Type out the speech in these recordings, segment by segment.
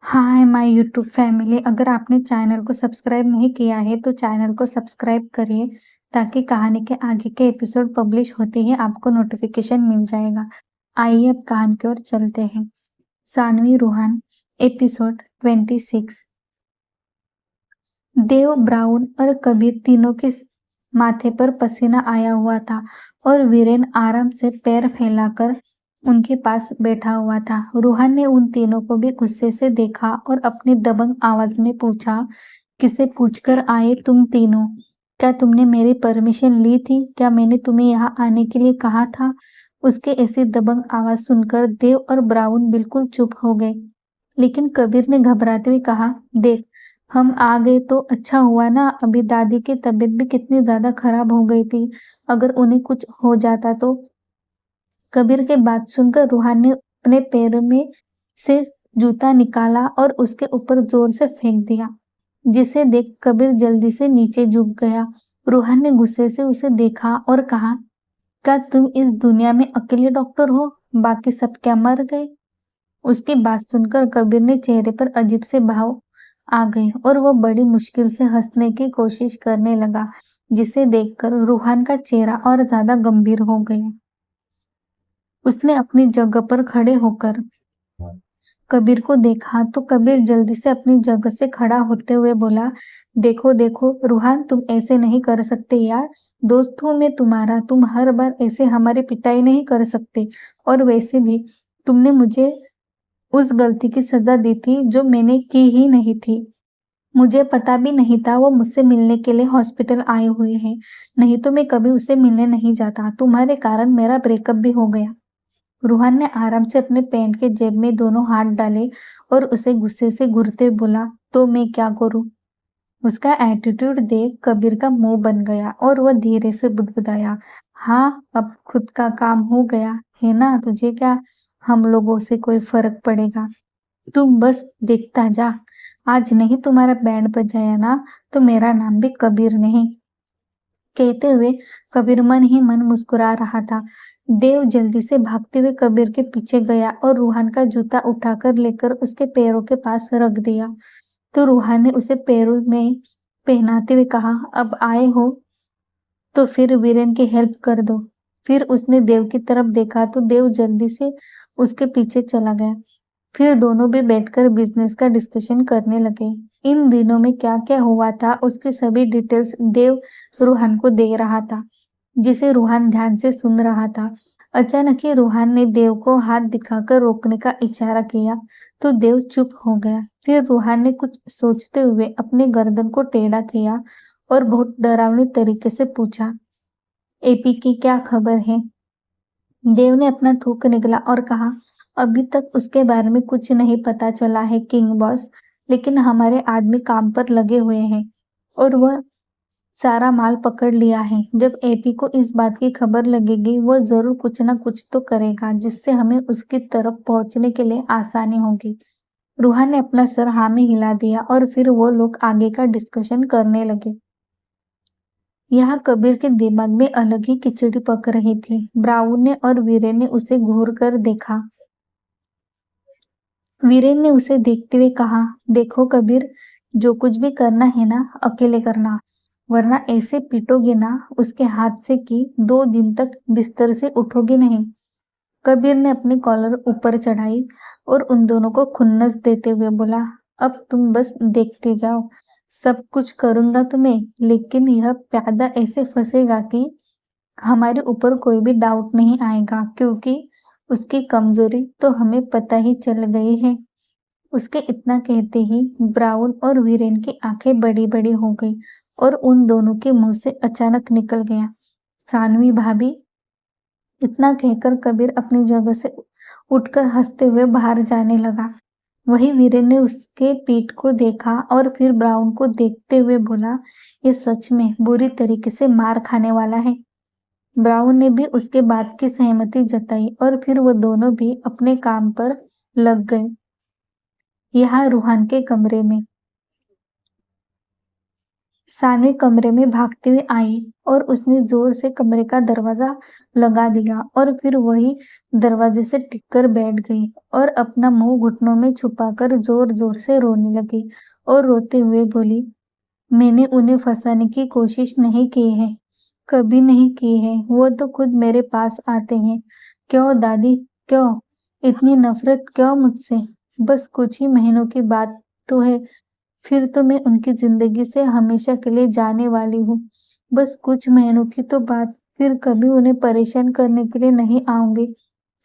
Hi my YouTube family. अगर आपने channel को सब्सक्राइब नहीं किया है तो चैनल को सब्सक्राइब करिए ताकि कहानी के आगे के एपिसोड पब्लिश होते ही आपको नोटिफिकेशन मिल जाएगा। आइए अब कहानी की ओर चलते हैं। सानवी रूहान, एपिसोड 26। देव, ब्राउन और कबीर तीनों के माथे पर पसीना आया हुआ था और वीरेन आराम से पैर फैलाकर उनके पास बैठा हुआ था। रूहान ने उन तीनों को भी गुस्से से देखा और अपनी दबंग आवाज में पूछा, किसे पूछकर आए तुम तीनों? क्या तुमने मेरी परमिशन ली थी? क्या मैंने तुम्हें यहाँ आने के लिए कहा था? उसके ऐसी दबंग आवाज सुनकर देव और ब्राउन बिल्कुल चुप हो गए। लेकिन कबीर ने घबराते हुए कहा, देख, हम आ गए तो अच्छा हुआ ना। अभी दादी की तबीयत भी कितनी ज्यादा खराब हो गई थी। अगर उन्हें कुछ हो जाता तो। कबीर के बात सुनकर रूहान ने अपने पैर में से जूता निकाला और उसके ऊपर जोर से फेंक दिया, जिसे देख कबीर जल्दी से नीचे झुक गया। रूहान ने गुस्से से उसे देखा और कहा, क्या तुम इस दुनिया में अकेले डॉक्टर हो? बाकी सब क्या मर गए? उसकी बात सुनकर कबीर ने चेहरे पर अजीब से भाव आ गए और वह बड़ी मुश्किल से हंसने की कोशिश करने लगा, जिसे देखकर रूहान का चेहरा और ज्यादा गंभीर हो गया। उसने अपनी जगह पर खड़े होकर कबीर को देखा तो कबीर जल्दी से अपनी जगह से खड़ा होते हुए बोला, देखो देखो रूहान, तुम ऐसे नहीं कर सकते यार। दोस्त हूं मैं तुम्हारा, तुम हर बार ऐसे हमारी पिटाई नहीं कर सकते। और वैसे भी तुमने मुझे उस गलती की सजा दी थी जो मैंने की ही नहीं थी। मुझे पता भी नहीं था वो मुझसे मिलने के लिए हॉस्पिटल आए हुए हैं। नहीं तो मैं कभी उसे मिलने नहीं जाता। तुम्हारे कारण मेरा ब्रेकअप भी हो गया। रूहान ने आराम से अपने पैंट के जेब में दोनों हाथ डाले और उसे गुस्से से घूरते हुए बोला, तो मैं क्या करूं? उसका एटीट्यूड देख कबीर का मुंह बन गया और वह धीरे से बुदबुदाया, हाँ, अब खुद का काम हो गया है ना, तुझे क्या हम लोगों से कोई फर्क पड़ेगा? तुम बस देखता जा। आज नहीं तुम्हारा बैंड बजाया ना तो मेरा नाम भी कबीर नहीं। कहते हुए कबीर मन ही मन मुस्कुरा रहा था। देव जल्दी से भागते हुए कबीर के पीछे गया और रूहान का जूता उठाकर लेकर उसके पैरों के पास रख दिया। तो रूहान ने उसे पैरों में पहनाते हुए कहा, अब आए हो तो फिर वीरेन की हेल्प कर दो। फिर उसने देव की तरफ देखा तो देव जल्दी से उसके पीछे चला गया। फिर दोनों भी बैठकर बिजनेस का डिस्कशन करने लगे। इन दिनों में क्या क्या हुआ था उसकी सभी डिटेल्स देव रूहान को दे रहा था, जिसे रूहान ध्यान से सुन रहा था। अचानक ही रूहान ने देव को हाथ दिखाकर रोकने का इशारा किया तो देव चुप हो गया। फिर रूहान ने कुछ सोचते हुए अपने गर्दन को टेढ़ा किया और बहुत डरावनी तरीके से पूछा, एपी की क्या खबर है? देव ने अपना थूक निगला और कहा, अभी तक उसके बारे में कुछ नहीं पता चला है किंग बॉस, लेकिन हमारे आदमी काम पर लगे हुए हैं और वह सारा माल पकड़ लिया है। जब एपी को इस बात की खबर लगेगी वह जरूर कुछ ना कुछ तो करेगा जिससे हमें उसकी तरफ पहुंचने के लिए आसानी होगी। रूहान ने अपना सर हाँ में हिला दिया और फिर वो लोग आगे का डिस्कशन करने लगे। यहाँ कबीर के दिमाग में अलग ही खिचड़ी पक रही थी। ब्राउन ने और वीरेन ने उसे घूर कर देखा। वीरेन ने उसे देखते हुए कहा, देखो कबीर, जो कुछ भी करना है ना अकेले करना, वरना ऐसे पीटोगे ना उसके हाथ से कि 2 दिन तक बिस्तर से उठोगे नहीं। कबीर ने अपनी कॉलर ऊपर चढ़ाई और उन दोनों को खुन्नस देते हुए बोला, अब तुम बस देखते जाओ, सब कुछ करूंगा तुम्हें, लेकिन यह प्यादा ऐसे फंसेगा कि हमारे ऊपर कोई भी डाउट नहीं आएगा, क्योंकि उसकी कमजोरी तो हमें पता ही चल गई है। उसके इतना कहते ही ब्राउन और वीरेन की आंखें बड़ी बड़ी हो गई और उन दोनों के मुंह से अचानक निकल गया, सानवी भाभी। इतना कहकर कबीर अपनी जगह से उठकर हंसते हुए बाहर जाने लगा। वहीं वीरेन ने उसके पीठ को देखा और फिर ब्राउन को देखते हुए बोला, ये सच में बुरी तरीके से मार खाने वाला है। ब्राउन ने भी उसके बात की सहमति जताई और फिर वो दोनों भी अपने काम पर लग गए। यहाँ रूहान के कमरे में सानवी कमरे में भागते हुए आई और उसने जोर से कमरे का दरवाजा लगा दिया और फिर वही दरवाजे से टिककर बैठ गई और अपना मुंह घुटनों में छुपाकर जोर जोर से रोने लगी और रोते हुए बोली, मैंने उन्हें फंसाने की कोशिश नहीं की है, कभी नहीं की है। वो तो खुद मेरे पास आते हैं। क्यों दादी, क्यों इतनी नफरत, क्यों मुझसे? बस कुछ ही महीनों की बात तो है, फिर तो मैं उनकी जिंदगी से हमेशा के लिए जाने वाली हूँ। बस कुछ महीनों की तो बात, फिर कभी उन्हें परेशान करने के लिए नहीं आऊंगी।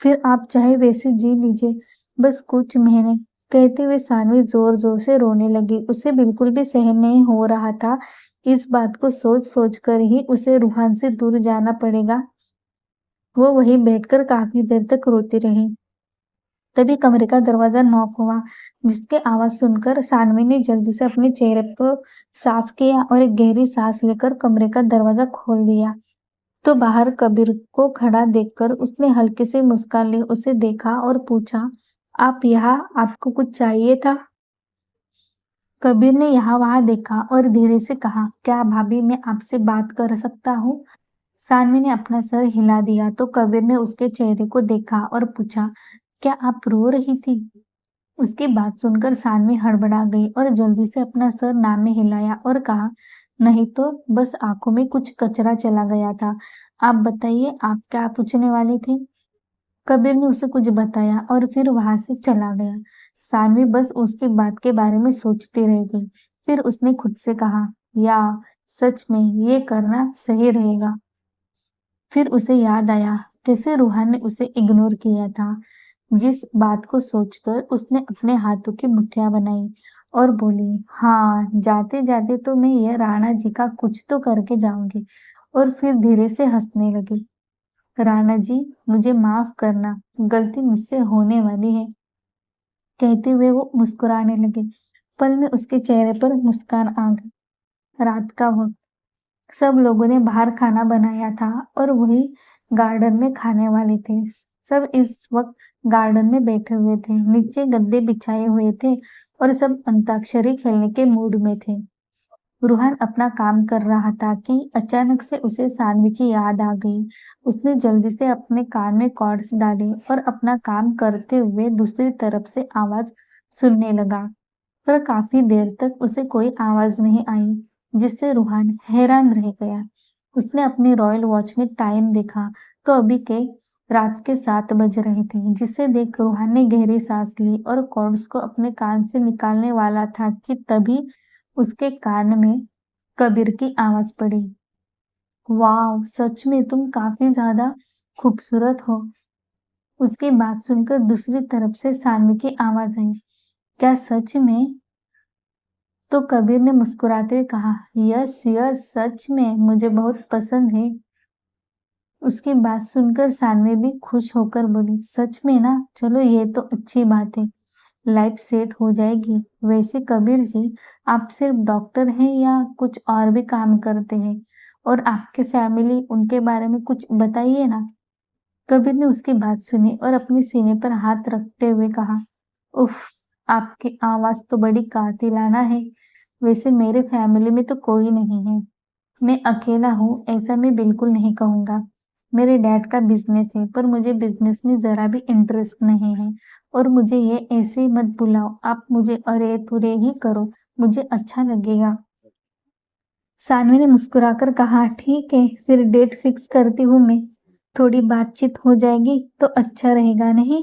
फिर आप चाहे वैसे जी लीजिए, बस कुछ महीने। कहते हुए सानवी जोर जोर से रोने लगी। उसे बिल्कुल भी सहन नहीं हो रहा था। इस बात को सोच सोच कर ही उसे रूहान से दूर जाना पड़ेगा। वो वहीं बैठकर काफी देर तक रोती रही। तभी कमरे का दरवाजा नॉक हुआ, जिसके आवाज सुनकर सानवी ने जल्दी से अपने चेहरे को साफ किया और एक गहरी सांस लेकर कमरे का दरवाजा खोल दिया। तो बाहर कबीर को खड़ा देखकर उसने हल्के से मुस्कान ली, उसे देखा और पूछा, आप यहाँ, आपको कुछ चाहिए था? कबीर ने यहाँ वहां देखा और धीरे से कहा, क्या भाभी, मैं आपसे बात कर सकता हूँ? सानवी ने अपना सर हिला दिया तो कबीर ने उसके चेहरे को देखा और पूछा, क्या आप रो रही थी? उसकी बात सुनकर सानवी हड़बड़ा गई और जल्दी से अपना सर नाम में हिलाया और कहा, नहीं तो बस आंखों में कुछ कचरा चला गया था। आप बताइए, आप क्या पूछने वाले थे? कबीर ने उसे कुछ बताया और फिर वहां से चला गया। सानवी बस उसकी बात के बारे में सोचती रह गई। फिर उसने खुद से कहा, या सच में ये करना सही रहेगा। फिर उसे याद आया कैसे रूहान ने उसे इग्नोर किया था। जिस बात को सोचकर उसने अपने हाथों की मुट्ठियां बनाई और बोली, हाँ, जाते जाते तो मैं यह राणा जी का कुछ तो करके जाऊंगी। और फिर धीरे से हंसने लगी। राणा जी, मुझे माफ करना, गलती मुझसे होने वाली है। कहते हुए वो मुस्कुराने लगे। पल में उसके चेहरे पर मुस्कान आ गई। रात का वक्त, सब लोगों ने बाहर खाना बनाया था और वही गार्डन में खाने वाले थे। सब इस वक्त गार्डन में बैठे हुए थे, नीचे गद्दे बिछाए हुए थे और सब अंताक्षरी खेलने के मूड में थे। रूहान अपना काम कर रहा था कि अचानक से उसे सानवी की याद आ गई। उसने जल्दी से अपने कान में कॉर्ड्स डाले और अपना काम करते हुए दूसरी तरफ से आवाज सुनने लगा। पर काफी देर तक उसे कोई आवाज नहीं आई, जिससे रूहान हैरान रह गया। उसने अपने रॉयल वॉच में टाइम देखा तो अभी के रात के 7 बज रहे थे, जिसे देख रूहान ने गहरी सांस ली और कॉर्ड्स को अपने कान से निकालने वाला था कि तभी उसके कान में कबीर की आवाज पड़ी, वाह, सच में तुम काफी ज्यादा खूबसूरत हो। उसकी बात सुनकर दूसरी तरफ से सानवी की आवाज आई, क्या सच में? तो कबीर ने मुस्कुराते हुए कहा, यस यस, सच में, मुझे बहुत पसंद है। उसकी बात सुनकर सानवी भी खुश होकर बोली, सच में ना, चलो ये तो अच्छी बात है, लाइफ सेट हो जाएगी। वैसे कबीर जी, आप सिर्फ डॉक्टर हैं या कुछ और भी काम करते हैं? और आपके फैमिली, उनके बारे में कुछ बताइए ना। कबीर ने उसकी बात सुनी और अपने सीने पर हाथ रखते हुए कहा, उफ, आपकी आवाज तो बड़ी कातिलाना है। वैसे मेरे फैमिली में तो कोई नहीं है, मैं अकेला हूँ, ऐसा मैं बिल्कुल नहीं कहूंगा। मेरे डैड का बिजनेस है, पर मुझे बिजनेस में जरा भी इंटरेस्ट नहीं है। और मुझे ये ऐसे मत बुलाओ, आप मुझे अरे तुरे ही करो, मुझे अच्छा लगेगा। सानवी ने मुस्कुराकर कहा, ठीक है, फिर डेट फिक्स करती हूँ मैं। थोड़ी बातचीत हो जाएगी तो अच्छा रहेगा, नहीं?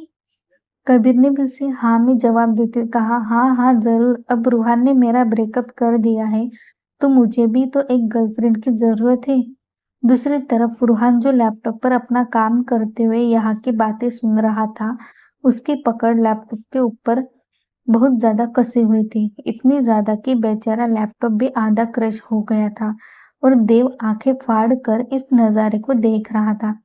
कबीर ने भी उसे हाँ में जवाब देते हुए कहा, हाँ हाँ जरूर, अब रूहान ने मेरा ब्रेकअप कर दिया है तो मुझे भी तो एक गर्लफ्रेंड की जरूरत है। दूसरी तरफ रूहान, जो लैपटॉप पर अपना काम करते हुए यहाँ की बातें सुन रहा था, उसकी पकड़ लैपटॉप के ऊपर बहुत ज्यादा कसी हुई थी, इतनी ज्यादा कि बेचारा लैपटॉप भी आधा क्रश हो गया था और देव आंखें फाड़ कर इस नजारे को देख रहा था।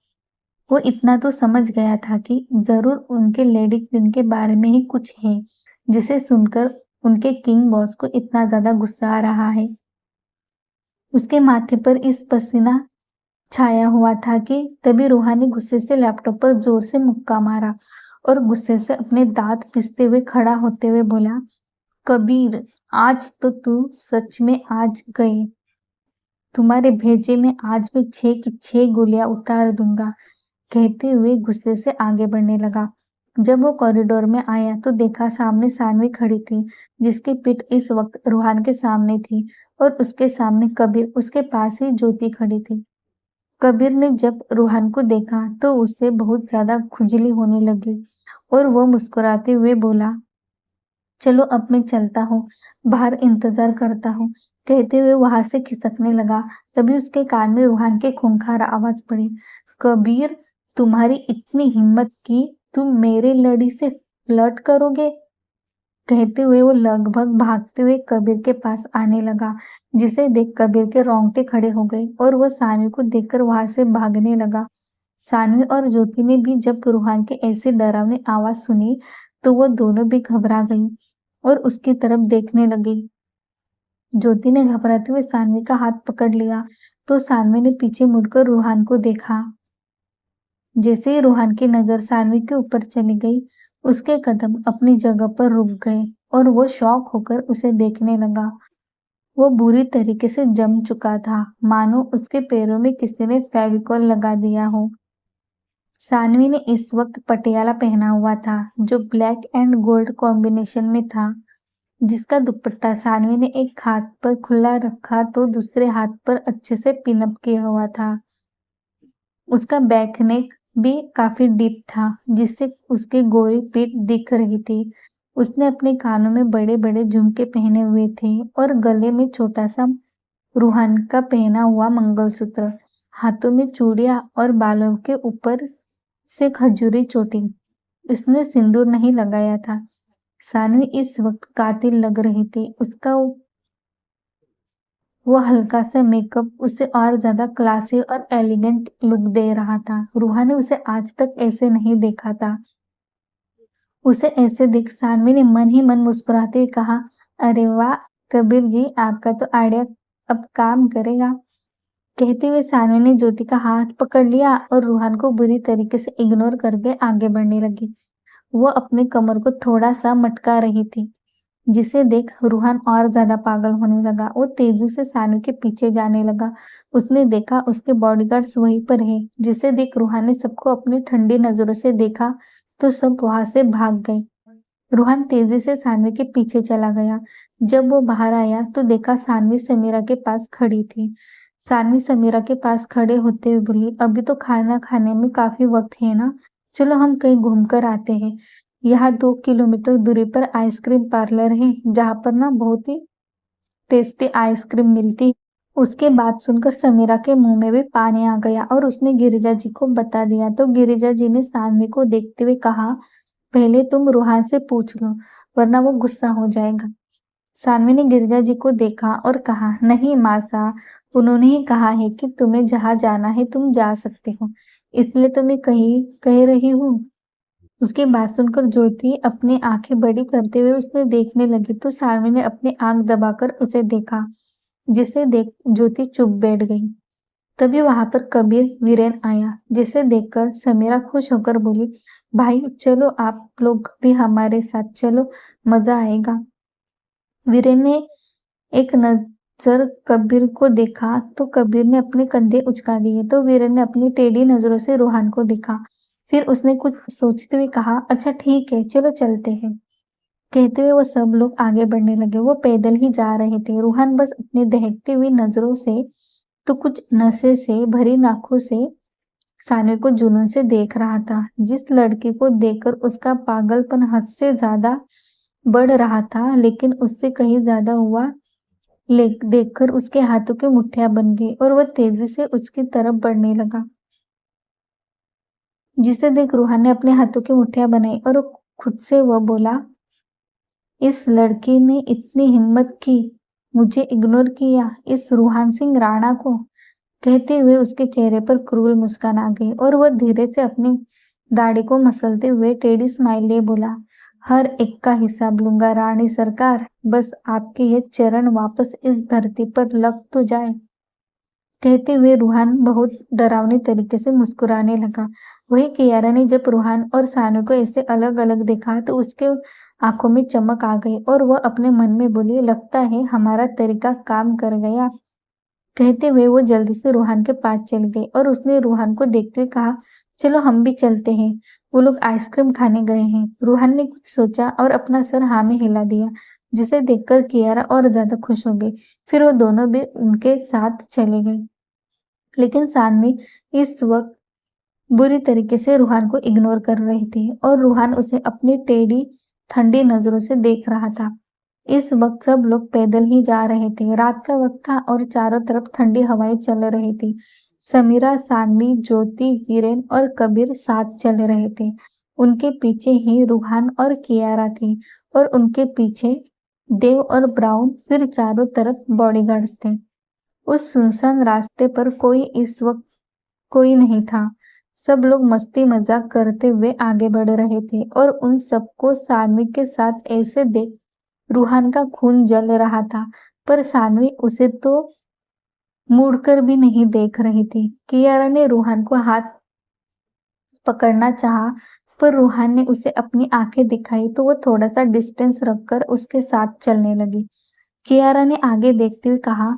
वो इतना तो समझ गया था कि जरूर उनके लेडी क्वीन के बारे में ही कुछ है, जिसे सुनकर उनके किंग बॉस को इतना ज्यादा गुस्सा आ रहा है। उसके माथे पर इस पसीना छाया हुआ था कि तभी रूहान ने गुस्से से लैपटॉप पर जोर से मुक्का मारा और गुस्से से अपने दांत पिसते हुए खड़ा होते हुए बोला, कबीर, आज तो तू सच में आज गए। तुम्हारे भेजे में आज मैं 6 की 6 गोलियां उतार दूंगा, कहते हुए गुस्से से आगे बढ़ने लगा। जब वो कॉरिडोर में आया तो देखा सामने सानवी खड़ी थी, जिसकी पीठ इस वक्त रूहान के सामने थी और उसके सामने कबीर, उसके पास ही ज्योति खड़ी थी। कबीर ने जब रूहान को देखा तो उसे बहुत ज्यादा खुजली होने लगी और वो मुस्कुराते हुए बोला, चलो अब मैं चलता हूँ, बाहर इंतजार करता हूँ, कहते हुए वहां से खिसकने लगा। तभी उसके कान में रूहान की खूंखार आवाज पड़ी, कबीर, तुम्हारी इतनी हिम्मत की तुम मेरे लड़ी से फ्लर्ट करोगे? कहते हुए वो लगभग भागते हुए कबीर के पास आने लगा, जिसे देख कबीर के रोंगटे खड़े हो गए और वो सानवी को देखकर वहां से भागने लगा। सानवी और ज्योति ने भी जब रूहान की ऐसी डरावनी आवाज सुनी तो वो दोनों भी घबरा गई और उसकी तरफ देखने लगी। ज्योति ने घबराते हुए सानवी का हाथ पकड़ लिया तो सानवी ने पीछे मुड़कर रूहान को देखा। जैसे ही रूहान की नजर सानवी के ऊपर चली गई, उसके कदम अपनी जगह पर रुक गए और वो शॉक होकर उसे देखने लगा। वो बुरी तरीके से जम चुका था, मानो उसके पैरों में किसी ने फेविकॉल लगा दिया हो। सानवी ने इस वक्त पटियाला पहना हुआ था, जो ब्लैक एंड गोल्ड कॉम्बिनेशन में था, जिसका दुपट्टा सानवी ने एक हाथ पर खुला रखा तो दूसरे हाथ पर अच्छे से पिनअप किया हुआ था। उसका बैक नेक भी काफी डीप था, जिससे उसकी गोरी पीठ दिख रही थी। उसने अपने कानों में बड़े बड़े झुमके पहने हुए थे और गले में छोटा सा रूहान का पहना हुआ मंगलसूत्र, हाथों में चूड़ियां और बालों के ऊपर से खजूरी चोटी। इसने सिंदूर नहीं लगाया था। सानवी इस वक्त कातिल लग रही थी। उसका वो हल्का सा मेकअप उसे और ज्यादा क्लासी और एलिगेंट लुक दे रहा था। रूहान ने उसे आज तक ऐसे नहीं देखा था। उसे ऐसे देख सानवी ने मन ही मन मुस्कुराते हुए कहा, अरे वाह कबीर जी, आपका तो आइडिया अब काम करेगा। कहते हुए सानवी ने ज्योति का हाथ पकड़ लिया और रूहान को बुरी तरीके से इग्नोर करके आगे बढ़ने लगी। वो अपने कमर को थोड़ा सा मटका रही थी, जिसे देख रूहान और ज्यादा पागल होने लगा। वो तेजी से सानवी के पीछे जाने लगा। उसने देखा उसके बॉडीगार्ड्स वहीं पर है, जिसे देख रूहान ने सबको अपनी ठंडी नजरों से देखा तो सब वहां से भाग गए। रूहान तेजी से सानवी के पीछे चला गया। जब वो बाहर आया तो देखा सानवी समीरा के पास खड़ी थी। सानवी समीरा के पास खड़े होते हुए बोली, अभी तो खाना खाने में काफी वक्त है ना, चलो हम कहीं घूम कर आते हैं। यहाँ 2 किलोमीटर दूरी पर आइसक्रीम पार्लर है, जहाँ पर ना बहुत ही टेस्टी आइसक्रीम मिलती। उसके बात सुनकर समीरा के मुंह में भी पानी आ गया और उसने गिरिजा जी को बता दिया। तो गिरिजा जी ने सानवी को देखते हुए कहा, पहले तुम रूहान से पूछ लो, वरना वो गुस्सा हो जाएगा। सानवी ने गिरिजा जी को देखा और कहा, नहीं मासा, उन्होंने ही कहा है कि तुम्हें जहाँ जाना है तुम जा सकते हो, इसलिए तो मैं कह रही हूँ। उसकी बात सुनकर ज्योति अपनी आंखें बड़ी करते हुए उसे देखने लगी तो सानवी ने अपनी आंख दबाकर उसे देखा, जिसे देख ज्योति चुप बैठ गई। तभी वहां पर कबीर वीरेन आया, जिसे देखकर समीरा खुश होकर बोली, भाई चलो आप लोग भी हमारे साथ चलो, मजा आएगा। वीरेन ने एक नजर कबीर को देखा तो कबीर ने अपने कंधे उचका दिए तो वीरेन ने अपनी टेढ़ी नजरों से रूहान को देखा। फिर उसने कुछ सोचते हुए कहा, अच्छा ठीक है, चलो चलते हैं। कहते हुए वो सब लोग आगे बढ़ने लगे। वो पैदल ही जा रहे थे। रूहान बस अपनी दहकती हुई नजरों से तो कुछ नशे से भरी आंखों से सानवी को जुनून से देख रहा था। जिस लड़की को देखकर उसका पागलपन हद से ज्यादा बढ़ रहा था, लेकिन उससे कहीं ज्यादा हुआ देखकर उसके हाथों की मुट्ठियां बन गई और वह तेजी से उसकी तरफ बढ़ने लगा। जिसे देख रूहान ने अपने हाथों की मुट्ठियां बनाई और खुद से वह बोला, इस लड़की ने इतनी हिम्मत की, मुझे इग्नोर किया, इस रूहान सिंह राणा को। कहते हुए उसके चेहरे पर क्रूर मुस्कान आ गई और वह धीरे से अपनी दाढ़ी को मसलते हुए टेढ़ी स्माइल लिए बोला, हर एक का हिसाब लूंगा रानी सरकार, बस आपके ये चरण वापस इस धरती पर लग तो जाए। कहते हुए रूहान बहुत डरावनी तरीके से मुस्कुराने लगा। वही कियारा ने जब रूहान और सानू को ऐसे अलग अलग देखा तो उसके आंखों में चमक आ गई और वह अपने मन में बोली, लगता है हमारा तरीका काम कर गया। कहते हुए वो जल्दी से रूहान के पास चली गई और उसने रूहान को देखते हुए कहा, चलो हम भी चलते हैं। वो लोग आइसक्रीम खाने गए हैं। रूहान ने कुछ सोचा और अपना सर हाँ में हिला दिया, जिसे देखकर कियारा और ज्यादा खुश हो गई। फिर वो दोनों भी उनके साथ चले गए। लेकिन सानवी इस वक्त बुरी तरीके से रूहान को इग्नोर कर रही थी और रूहान उसे अपनी टेढ़ी ठंडी नजरों से देख रहा था। इस वक्त सब लोग पैदल ही जा रहे थे। रात का वक्त था और चारों तरफ ठंडी हवाएं चल रही थी। समीरा, सानवी, ज्योति, वीरेन और कबीर साथ चल रहे थे। उनके पीछे ही रूहान और कियारा थी और उनके पीछे देव और ब्राउन, फिर चारों तरफ बॉडीगार्ड्स थे। उस सुनसान रास्ते पर इस वक्त कोई नहीं था। सब लोग मस्ती मजाक करते हुए आगे बढ़ रहे थे और उन सबको सानवी के साथ ऐसे देख रूहान का खून जल रहा था, पर सानवी उसे तो मुड़कर भी नहीं देख रही थी। कियारा ने रूहान को हाथ पकड़ना चाहा, पर रूहान ने उसे अपनी आंखें दिखाई तो वो थोड़ा सा डिस्टेंस रखकर उसके साथ चलने लगी। कियारा ने आगे देखते हुए कहा,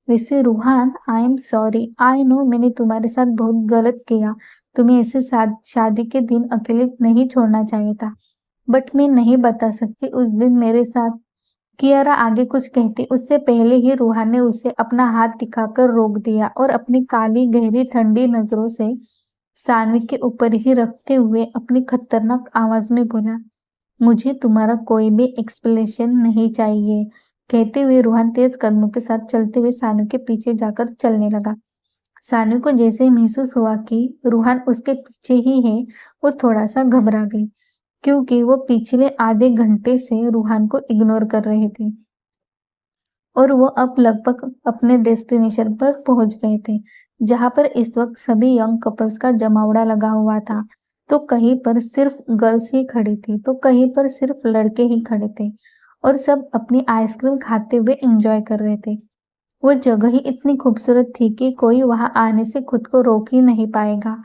वैसे Ruhaan, I am sorry, I know मैंने तुम्हारे साथ बहुत गलत किया। तुम्हें ऐसे शादी के दिन अकेले नहीं छोड़ना चाहिए था, बट मैं नहीं बता सकती उस दिन मेरे साथ। कियारा आगे कुछ कहती उससे पहले ही रूहान ने उसे अपना हाथ दिखाकर रोक दिया और अपनी काली गहरी ठंडी नजरों से सानवी के ऊपर ही रखते हुए अपनी खतरनाक आवाज में बोला, मुझे तुम्हारा कोई भी एक्सप्लेनेशन नहीं चाहिए। कहते हुए रूहान तेज कदमों के साथ चलते हुए सानवी के पीछे जाकर चलने लगा। सानवी को जैसे ही महसूस हुआ कि रूहान उसके पीछे ही है, वो थोड़ा सा घबरा गई, क्योंकि वो पिछले आधे घंटे से रूहान को इग्नोर कर रही थी और वो अब लगभग अपने डेस्टिनेशन पर पहुंच गए थे, जहां पर इस वक्त सभी यंग कपल्स का जमावड़ा लगा हुआ था। तो कहीं पर सिर्फ गर्ल्स ही खड़ी थी, तो कहीं पर सिर्फ लड़के ही खड़े थे और सब अपनी आइसक्रीम खाते हुए एंजॉय कर रहे थे। वो जगह ही इतनी खूबसूरत थी कि कोई वहां आने से खुद को रोक ही नहीं पाएगा।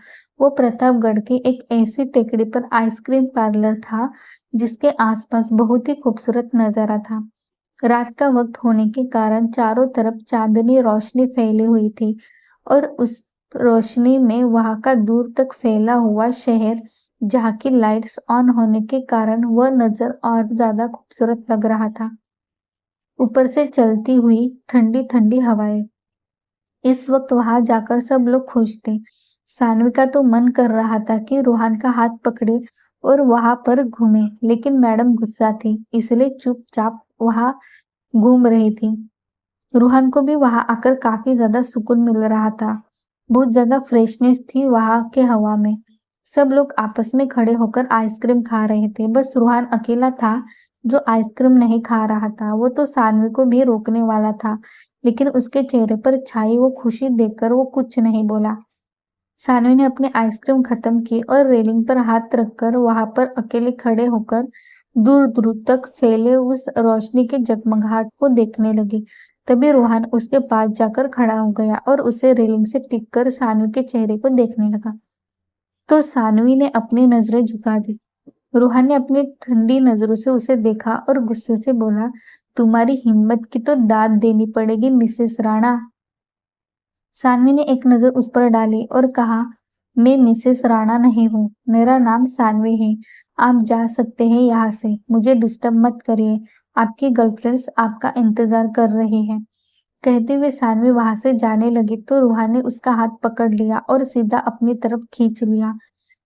वो प्रतापगढ़ की एक ऐसी टेकड़ी पर आइसक्रीम पार्लर था, जिसके आसपास बहुत ही खूबसूरत नजारा था। रात का वक्त होने के कारण चारों तरफ चांदनी रोशनी फैली हुई थी और उस रोशनी में वहां का दूर तक फैला हुआ शहर, जहाँ की लाइट्स ऑन होने के कारण वह नजर और ज्यादा खूबसूरत लग रहा था। ऊपर से चलती हुई ठंडी ठंडी हवाएं। इस वक्त वहां जाकर सब लोग खुश थे। सानवी का तो मन कर रहा था कि रूहान का हाथ पकड़े और वहां पर घूमे, लेकिन मैडम गुस्सा थी, इसलिए चुपचाप वहां घूम रही थी। रूहान को भी वहां आकर काफी ज्यादा सुकून मिल रहा था। बहुत ज्यादा फ्रेशनेस थी वहां के हवा में। सब लोग आपस में खड़े होकर आइसक्रीम खा रहे थे। बस रूहान अकेला था जो आइसक्रीम नहीं खा रहा था। वो तो सानवी को भी रोकने वाला था, लेकिन उसके चेहरे पर छाई वो खुशी देखकर वो कुछ नहीं बोला। सानवी ने अपनी आइसक्रीम खत्म की और रेलिंग पर हाथ रखकर वहां पर अकेले खड़े होकर दूर दूर तक फैले उस रोशनी के जगमगाहट को देखने लगी। तभी रूहान उसके पास जाकर खड़ा हो गया और उसे रेलिंग से टिक कर सानवी के चेहरे को देखने लगा। तो सानवी ने अपनी नजरें झुका दी। रूहान ने अपनी ठंडी नजरों से उसे देखा और गुस्से से बोला, तुम्हारी हिम्मत की तो दाद देनी पड़ेगी मिसेस राणा। सानवी ने एक नजर उस पर डाली और कहा, मैं मिसेस राणा नहीं हूँ, मेरा नाम सानवी है। आप जा सकते हैं यहाँ से, मुझे डिस्टर्ब मत करिए, आपकी गर्लफ्रेंड्स आपका इंतजार कर रही हैं। कहते हुए सानवी वहां से जाने लगी तो रूहान ने उसका हाथ पकड़ लिया और सीधा अपनी तरफ खींच लिया,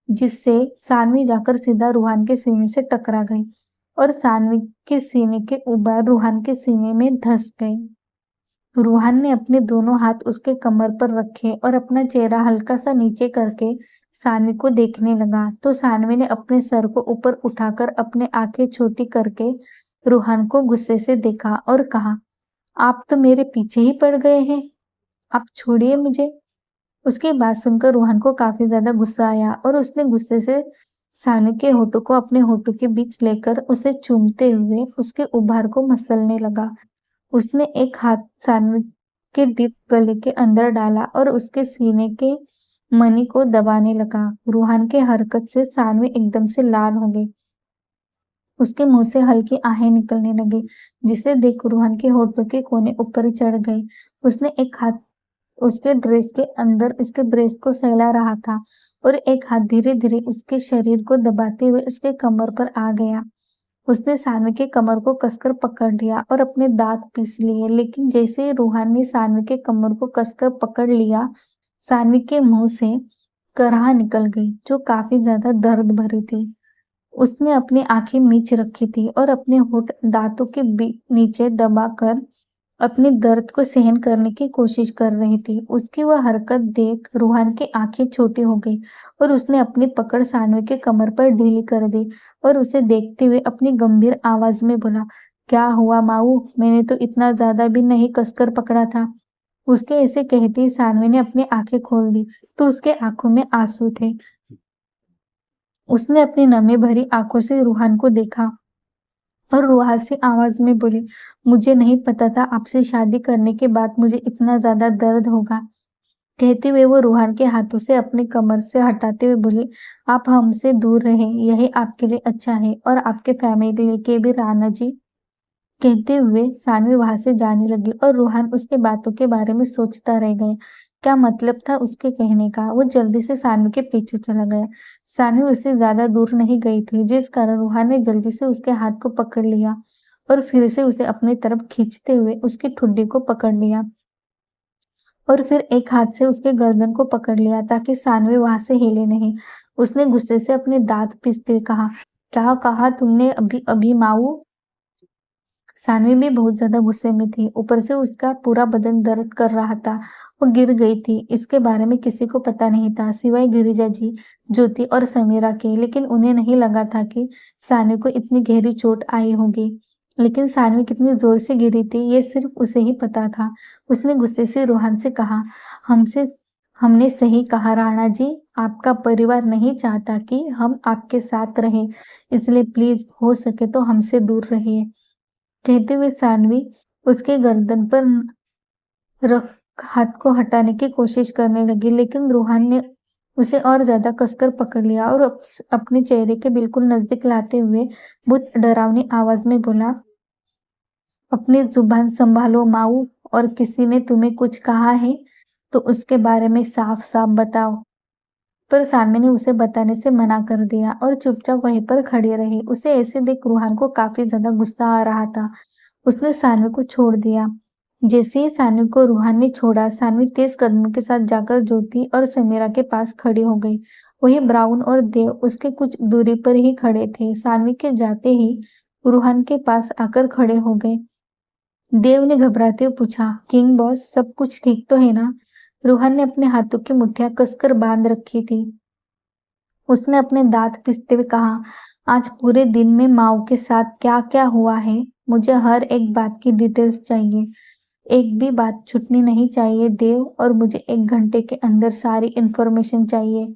जिससे सानवी जाकर सीधा रूहान के सीने से टकरा गई और सानवी के सीने के उबार रूहान के सीने में धंस गए। रूहान ने अपने दोनों हाथ उसके कमर पर रखे और अपना चेहरा हल्का सा नीचे करके सानवी को देखने लगा। तो सानवी ने अपने सर को ऊपर उठाकर अपने आंखें छोटी करके रूहान को गुस्से से देखा और कहा, आप तो मेरे पीछे ही पड़ गए हैं, आप छोड़िए मुझे। उसकी बात सुनकर रूहान को काफी ज्यादा गुस्सा आया और उसने गुस्से से सानवी के होठों को अपने होठों के बीच लेकर उसे चूमते हुए उसके उभार को मसलने लगा। उसने एक हाथ सानवी के डीप गले के अंदर डाला और उसके सीने के मणि को दबाने लगा। रूहान के हरकत से सानवी एकदम से लाल हो गई। उसके मुंह से हल्की आहें निकलने लगी, जिसे देख रूहान के होठों के कोने ऊपर चढ़ गए। उसने एक हाथ उसके ड्रेस के अंदर उसके ब्रेस्ट को सहला रहा था और एक हाथ धीरे धीरे उसके शरीर को दबाते हुए उसके कमर पर आ गया। उसने सानवी के कमर को कसकर पकड़ लिया और अपने दांत पीस लिए, लेकिन जैसे ही रूहान ने सानवी के कमर को कसकर पकड़ लिया, सानवी के मुंह से कराह निकल गई, जो काफी ज्यादा दर्द भरी थी। उसने अपनी आंखें मीच रखी थी और अपने होंठ दांतों के नीचे दबाकर अपने दर्द को सहन करने की कोशिश कर रही थी। उसकी वह हरकत देख रूहान की आंखें छोटी हो गई और उसने अपनी पकड़ सानवी के कमर पर ढीली कर दी और उसे देखते हुए अपनी गंभीर आवाज में बोला, क्या हुआ माऊ? मैंने तो इतना ज्यादा भी नहीं कसकर पकड़ा था। उसके ऐसे कहते ही सानवी ने अपनी आंखें खोल दी तो उसके आंखों में आंसू थे। उसने अपनी नमी भरी आंखों से रूहान को देखा और रुआसी आवाज में बोली, मुझे नहीं पता था आपसे शादी करने के बाद मुझे इतना ज्यादा दर्द होगा। कहते हुए वो रूहान के हाथों से अपनी कमर से हटाते हुए बोली, आप हमसे दूर रहें, यही आपके लिए अच्छा है और आपके फैमिली के भी, राणा जी। कहते हुए सानवी वहां से जाने लगी और रूहान उसके बातों के बारे में सोचता रह गया। क्या मतलब था उसके कहने का? वो जल्दी से सानवी के पीछे चला गया। सानवी उससे ज्यादा दूर नहीं गई थी, जिस कारण रूहान ने जल्दी से उसके हाथ को पकड़ लिया और फिर से उसे अपनी तरफ खींचते हुए उसकी ठुड्डी को पकड़ लिया और फिर एक हाथ से उसके गर्दन को पकड़ लिया ताकि सानवी वहां से हिले नहीं। उसने गुस्से से अपने दांत पीसते हुए कहा, क्या कहा तुमने अभी अभी माऊ? सानवी भी बहुत ज्यादा गुस्से में थी, ऊपर से उसका पूरा बदन दर्द कर रहा था। वो गिर गई थी, इसके बारे में किसी को पता नहीं था सिवाय गिरिजा जी, ज्योति और समीरा के, लेकिन उन्हें नहीं लगा था कि सानवी को इतनी गहरी चोट आई होगी। लेकिन सानवी कितनी जोर से गिरी थी ये सिर्फ उसे ही पता था। उसने गुस्से से रोहन से कहा, हमसे हमने सही कहा राणा जी, आपका परिवार नहीं चाहता कि हम आपके साथ रहें, इसलिए प्लीज हो सके तो हमसे दूर रहिए। कहते हुए सानवी उसके गर्दन पर रख हाथ को हटाने की कोशिश करने लगी, लेकिन रूहान ने उसे और ज्यादा कसकर पकड़ लिया और अपने चेहरे के बिल्कुल नजदीक लाते हुए बहुत डरावनी आवाज में बोला, अपनी जुबान संभालो माऊ, और किसी ने तुम्हें कुछ कहा है तो उसके बारे में साफ साफ बताओ। पर सानवी ने उसे बताने से मना कर दिया और चुपचाप वहीं पर खड़ी रही। उसे ऐसे देख रूहान को काफी ज्यादा गुस्सा आ रहा था। उसने सानवी को छोड़ दिया। जैसे ही सानवी को रूहान ने छोड़ा, सानवी तेज कदमों के साथ जाकर ज्योति और समीरा के पास खड़ी हो गई। वही ब्राउन और देव उसके कुछ दूरी पर ही खड़े थे। सानवी के जाते ही रूहान के पास आकर खड़े हो गए। देव ने घबराते हुए पूछा, किंग बॉस, सब कुछ ठीक तो है ना? रूहान ने अपने हाथों की मुट्ठियां कसकर बांध रखी थी। उसने अपने दांत पिसते हुए कहा, आज पूरे दिन में माओ के साथ क्या क्या हुआ है, मुझे हर एक बात की डिटेल्स चाहिए। एक भी बात छूटनी नहीं चाहिए देव, और मुझे 1 घंटे के अंदर सारी इंफॉर्मेशन चाहिए।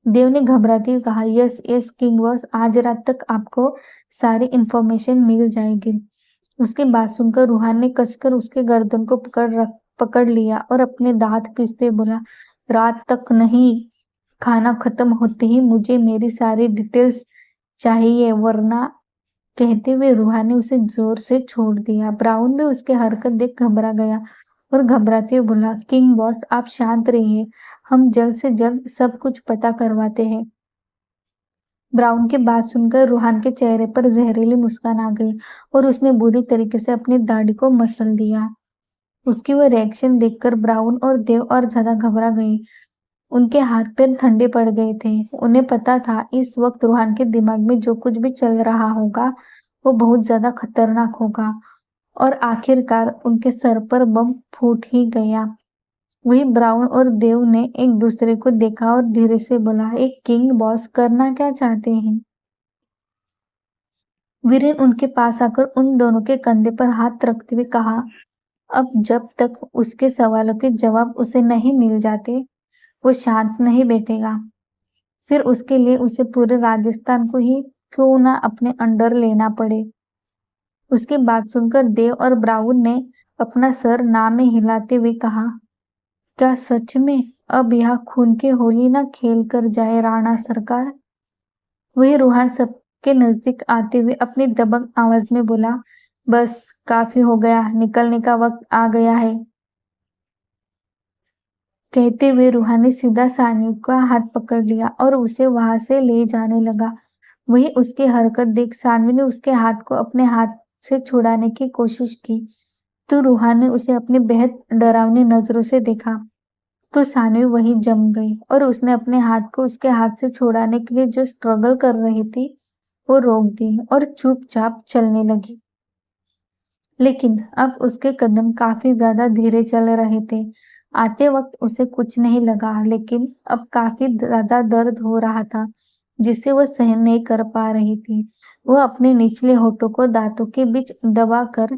देव ने घबराते हुए कहा, यस यस किंग बॉस, आज रात तक आपको सारी इंफॉर्मेशन मिल जाएगी। उसकी बात सुनकर रूहान ने कसकर उसके गर्दन को पकड़ लिया और अपने दांत पीसते हुए बोला, रात तक नहीं, खाना खत्म होते ही मुझे मेरी सारी डिटेल्स चाहिए, वरना। कहते हुए रूहान ने उसे जोर से छोड़ दिया। ब्राउन भी उसकी हरकत देख घबरा गया और घबराते हुए बोला, किंग बॉस, आप शांत रहिए, हम जल्द से जल्द सब कुछ पता करवाते हैं। ब्राउन की बात सुनकर रूहान के चेहरे पर जहरीली मुस्कान आ गई और उसने बुरी तरीके से अपनी दाढ़ी को मसल दिया। उसकी वह रिएक्शन देखकर ब्राउन और देव और ज्यादा घबरा गए। उनके हाथ पैर ठंडे पड़ गए थे। उन्हें पता था इस वक्त रूहान के दिमाग में जो कुछ भी चल रहा होगा वो बहुत ज्यादा खतरनाक होगा और आखिरकार उनके सर पर बम फूट ही गया। वही ब्राउन और देव ने एक दूसरे को देखा और धीरे से बोला, एक किंग बॉस, करना क्या चाहते हैं? वीरेन उनके पास आकर उन दोनों के कंधे पर हाथ रखते हुए कहा, अब जब तक उसके सवालों के जवाब उसे नहीं मिल जाते वो शांत नहीं बैठेगा। फिर उसके लिए उसे पूरे राजस्थान को ही क्यों ना अपने अंडर लेना पड़े। उसकी बात सुनकर देव और ब्राउन ने अपना सर ना में हिलाते हुए कहा, क्या सच में अब यह खून की होली ना खेल कर जाए राणा सरकार? वही रूहान सबके नजदीक आते हुए अपनी दबंग आवाज में बोला, बस काफी हो गया, निकलने का वक्त आ गया है। कहते हुए रूहा ने सीधा सानवी का हाथ पकड़ लिया और उसे वहां से ले जाने लगा। वही उसकी हरकत देख सानवी ने उसके हाथ को अपने हाथ से छुड़ाने की कोशिश की, तो रूहा ने उसे अपनी बेहद डरावनी नजरों से देखा। तो सानवी वहीं जम गई और उसने अपने हाथ को उसके हाथ से छुड़ाने के लिए जो स्ट्रगल कर रही थी, वो रोक दी और चुपचाप चलने लगी। लेकिन अब उसके कदम काफी ज्यादा धीरे चल रहे थे। आते वक्त उसे कुछ नहीं लगा, लेकिन अब काफी ज्यादा दर्द हो रहा था, जिसे वो सहन नहीं कर पा रही थी। वो अपने निचले होठों को दांतों के बीच दबाकर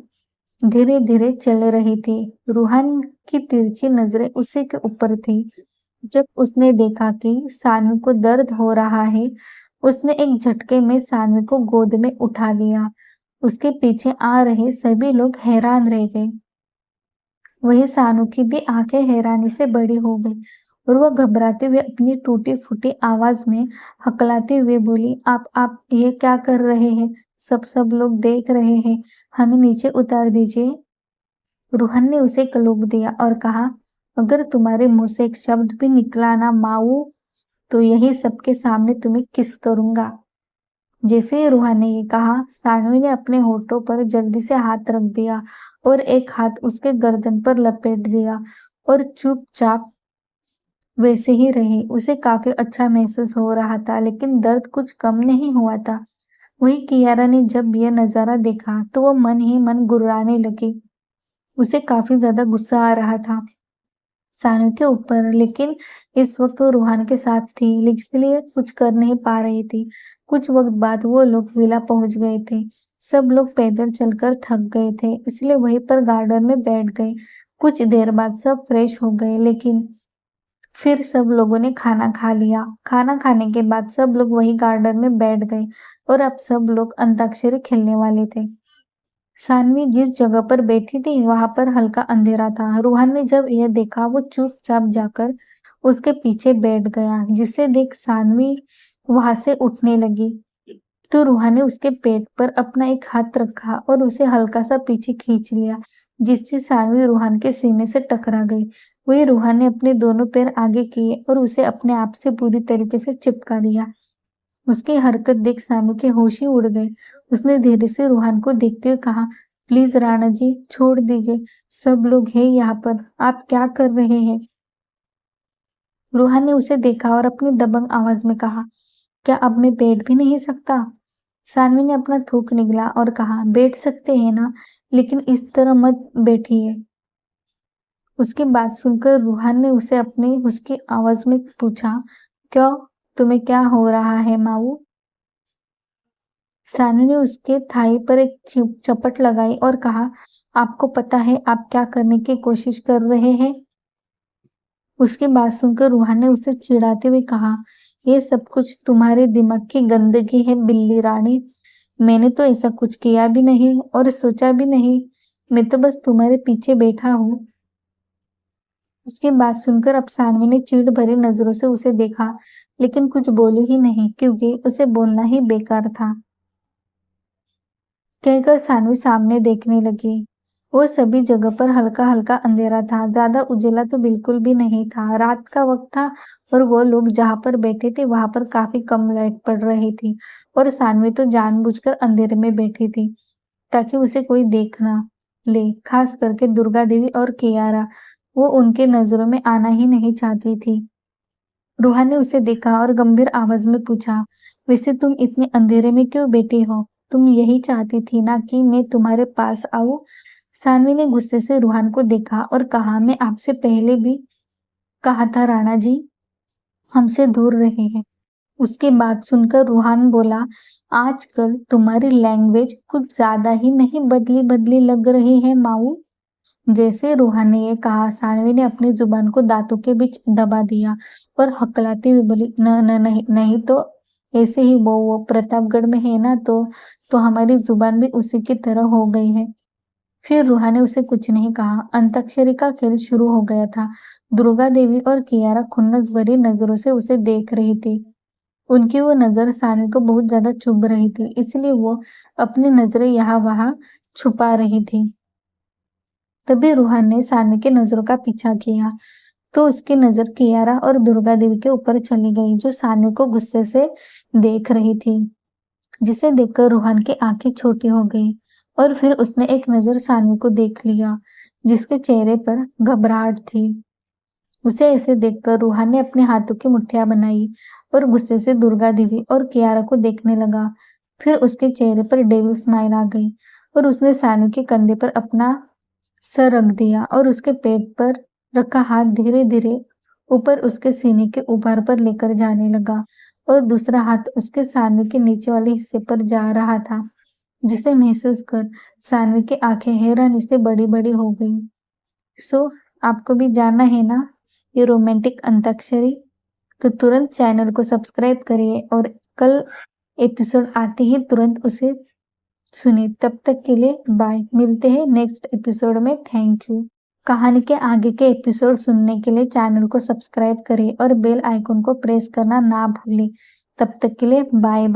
धीरे धीरे चल रही थी। रूहान की तिरछी नजरें उसी के ऊपर थी। जब उसने देखा कि सानवी को दर्द हो रहा है, उसने एक झटके में सानवी को गोद में उठा लिया। उसके पीछे आ रहे सभी लोग हैरान रह गए। वही सानू की भी आंखें हैरानी से बड़ी हो गई और वह घबराते हुए अपनी टूटी फूटी आवाज में हकलाते हुए बोली, आप ये क्या कर रहे हैं? सब लोग देख रहे हैं, हमें नीचे उतार दीजिए। रोहन ने उसे क्लूब दिया और कहा, अगर तुम्हारे मुंह से एक शब्द भी निकला ना माऊ, तो यही सबके सामने तुम्हें किस करूंगा। जैसे ही रूहा ने ये कहा, सानवी ने अपने होठों पर जल्दी से हाथ रख दिया और एक हाथ उसके गर्दन पर लपेट दिया और चुपचाप वैसे ही रही। उसे काफी अच्छा महसूस हो रहा था, लेकिन दर्द कुछ कम नहीं हुआ था। वही कियारा ने जब यह नजारा देखा तो वो मन ही मन गुर्राने लगी। उसे काफी ज्यादा गुस्सा आ रहा था सानू के ऊपर, लेकिन इस वक्त वो रूहान के साथ थी, इसलिए कुछ कर नहीं पा रही थी। कुछ वक्त बाद वो लोग विला पहुंच गए थे। सब लोग पैदल चलकर थक गए थे, इसलिए वहीं पर गार्डन में बैठ गए। कुछ देर बाद सब फ्रेश हो गए, लेकिन फिर सब लोगों ने खाना खा लिया। खाना खाने के बाद सब लोग वही गार्डन में बैठ गए और अब सब लोग अंताक्षरी खेलने वाले थे। सानवी जिस जगह पर बैठी थी वहां पर हल्का अंधेरा था। रूहान ने जब यह देखा, वो चुपचाप जाकर उसके पीछे बैठ गया, जिसे देख सानवी वहां से उठने लगी। तो रूहान ने उसके पेट पर अपना एक हाथ रखा और उसे हल्का सा पीछे खींच लिया, जिससे सानवी रूहान के सीने से टकरा गई। वही रूहान ने अपने दोनों पैर आगे किए और उसे अपने आप से पूरी तरीके से चिपका लिया। उसकी हरकत देख सानू के होश ही उड़ गए। उसने धीरे से रूहान को देखते हुए कहा, प्लीज राणा जी, छोड़ दीजिए, सब लोग हैं यहाँ पर, आप क्या कर रहे हैं? रूहान ने उसे देखा और अपनी दबंग आवाज में कहा, क्या अब मैं बैठ भी नहीं सकता? सानवी ने अपना थूक निगला और कहा, बैठ सकते हैं ना, लेकिन इस तरह मत बैठिए। उसकी बात सुनकर रूहान ने उसे अपनी उसकी आवाज में पूछा, क्यों, तुम्हें क्या हो रहा है माऊ? सानू ने उसके थाई पर एक चपट लगाई और कहा, आपको पता है आप क्या करने की कोशिश कर रहे हैं? उसकी बात सुनकर रूहान ने उसे चिढ़ाते हुए कहा, ये सब कुछ तुम्हारे दिमाग की गंदगी है बिल्ली रानी। मैंने तो ऐसा कुछ किया भी नहीं और सोचा भी नहीं। मैं तो बस तुम्हारे पीछे बैठा हूँ। उसकी बात सुनकर अब सानवी ने चिढ़ भरी नजरों से उसे देखा, लेकिन कुछ बोली ही नहीं, क्योंकि उसे बोलना ही बेकार था। कहकर सानवी सामने देखने लगी। वो सभी जगह पर हल्का हल्का अंधेरा था, ज्यादा उजेला तो बिल्कुल भी नहीं था। रात का वक्त था और वो लोग जहां पर बैठे थे वहां पर काफी कम लाइट पड़ रही थी और सानवी तो जानबूझकर अंधेरे में बैठी थी ताकि उसे कोई देख ना ले, खास करके दुर्गा देवी और कियारा। वो उनके नजरों में आना ही नहीं चाहती थी। रूहा ने उसे देखा और गंभीर आवाज में पूछा, वैसे तुम इतने अंधेरे में क्यों बैठी हो? तुम यही चाहती थी ना कि मैं तुम्हारे पास आऊं? सानवी ने गुस्से से रूहान को देखा और कहा, मैं आपसे पहले भी कहा था राणा जी, हमसे दूर रहे हैं। उसकी बात सुनकर रूहान बोला, आजकल तुम्हारी लैंग्वेज कुछ ज्यादा ही नहीं बदली बदली लग रही है माऊ। जैसे रूहान ने ये कहा, सानवी ने अपनी जुबान को दांतों के बीच दबा दिया और हकलाती हुई बोली, न न नहीं नहीं तो ऐसे ही वो प्रतापगढ़ में है ना, तो हमारी जुबान भी उसी की तरह हो गई है। फिर रूहा ने उसे कुछ नहीं कहा। अंताक्षरी का खेल शुरू हो गया था। दुर्गा देवी और कियारा खुन्नस भरी नजरों से उसे देख रही थी। उनकी वो नजर सानवी को बहुत ज्यादा चुभ रही थी, इसलिए वो अपनी नजरें यहाँ वहां छुपा रही थी। तभी रूहान ने सानवी की नजरों का पीछा किया तो उसकी नजर कियारा और दुर्गा देवी के ऊपर चली गई, जो सानवी को गुस्से से देख रही थी, जिसे देखकर रूहान की आंखें छोटी हो गई। और फिर उसने एक नजर सानवी को देख लिया, जिसके चेहरे पर घबराहट थी। उसे ऐसे देखकर रूहान ने अपने हाथों की मुट्ठियां बनाई और गुस्से से दुर्गा देवी और कियारा को देखने लगा। फिर उसके चेहरे पर डेविल स्माइल आ गई और उसने सानवी के कंधे पर अपना सर रख दिया और उसके पेट पर रखा हाथ धीरे धीरे ऊपर उसके सीने के ऊपर पर लेकर जाने लगा और दूसरा हाथ उसके सानवी के नीचे वाले हिस्से पर जा रहा था, जिसे महसूस कर सानवी की आंखें हैरानी से बड़ी बड़ी हो गई। सो आपको भी जानना है ना ये रोमांटिक अंताक्षरी? तो तुरंत चैनल को सब्सक्राइब करिए और कल एपिसोड आते ही तुरंत उसे सुनिए। तब तक के लिए बाय, मिलते हैं नेक्स्ट एपिसोड में। Thank you. कहानी के आगे के एपिसोड सुनने के लिए चैनल को सब्सक्राइब करें और बेल आइकन को प्रेस करना ना भूलें। तब तक के लिए बाय बाय।